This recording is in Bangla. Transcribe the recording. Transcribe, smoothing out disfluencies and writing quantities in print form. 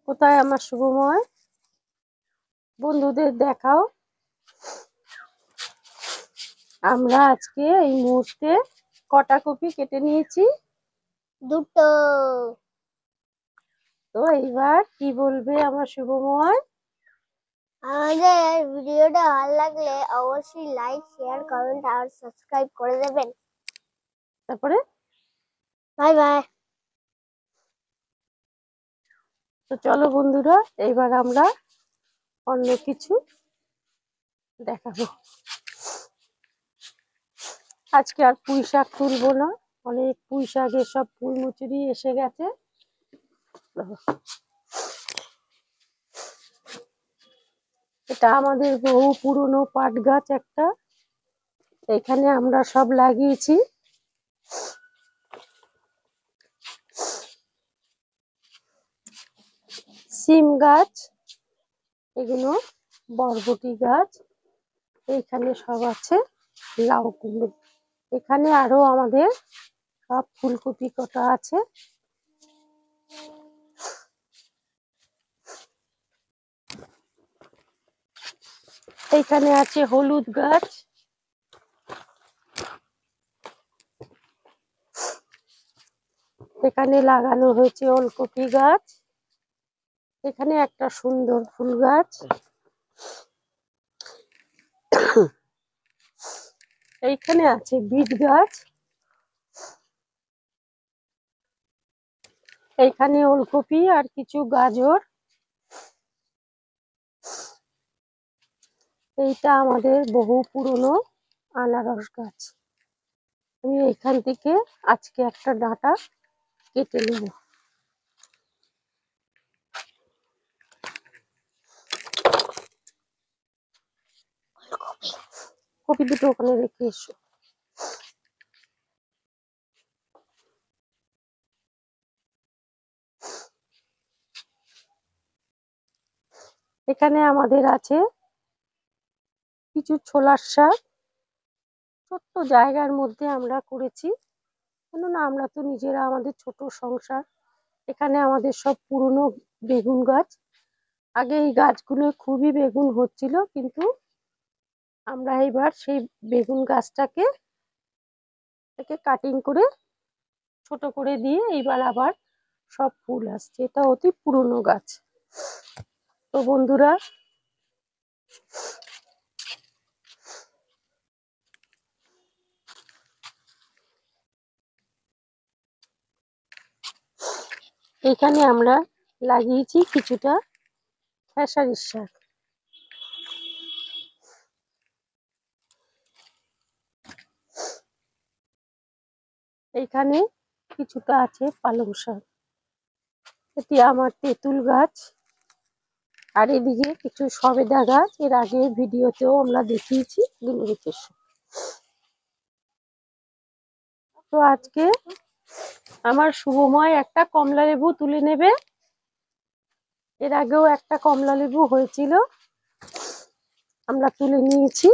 কোথায় আমার শুভময়? বন্ধুদের দেখাও। আমরা আজকে এই মুহূর্তে কটা কপি কেটে নিয়েছি? দুটো। তো এইবার কি বলবে আমার শুভময়? আমাদের ভিডিওটা ভালো লাগলে অবশ্যই লাইক, শেয়ার, কমেন্ট আর সাবস্ক্রাইব করে দেবেন। তারপরে বাই বাই। তো চলো বন্ধুরা, এইবার আমরা অন্য কিছু দেখাবো। আজকে আর পুঁই শাক তুলবো না, অনেক পুঁই শাকের সব ফুল মুচুরি এসে গেছে। এটা আমাদের বহু পুরনো পাট গাছ একটা, এখানে আমরা সব লাগিয়েছি। সিম গাছ, এগুলো বরবটি গাছ, এখানে সব আছে লাউ কুমড়ো। এখানে আরো আমাদের সব ফুলকপি কটা আছে। এইখানে আছে হলুদ গাছ, এখানে লাগানো হয়েছে ওলকপি গাছ, এখানে একটা সুন্দর ফুল গাছ, এইখানে আছে বিট গাছ, এইখানে ওলকপি আর কিছু গাজর। এইটা আমাদের বহু পুরনো আনারস গাছ। আমি এখান থেকে আজকে একটা ডাঁটা কেটে নেব। কপি দুটো ওখানে রেখে এসো। এখানে আমাদের আছে কিছু ছোলার শাক, ছোট্ট জায়গার মধ্যে আমরা করেছি, কেননা আমরা তো নিজেরা, আমাদের ছোট সংসার। এখানে আমাদের সব পুরনো বেগুন গাছ, আগে এই গাছগুলো খুবই বেগুন হচ্ছিল, কিন্তু আমরা এবার সেই বেগুন গাছটাকে কাটিং করে ছোট করে দিয়ে এইবার আবার সব ফুল আসছে। এটা অতি পুরনো গাছ। তো বন্ধুরা, এখানে আমরা লাগিয়েছি কিছুটা খেসারির শাক, এইখানে কিছুটা আছে পালং শাক, এটি আমার তেঁতুল গাছ, আর এদিকে কিছু সবেদা গাছ, এর আগে ভিডিওতেও আমরা দেখিয়েছি, রেখে। তো আজকে আমার শুভময় একটা কমলা লেবু তুলে নেবে। এর আগেও একটা কমলা লেবু হয়েছিল, আমরা তুলে নিয়েছি।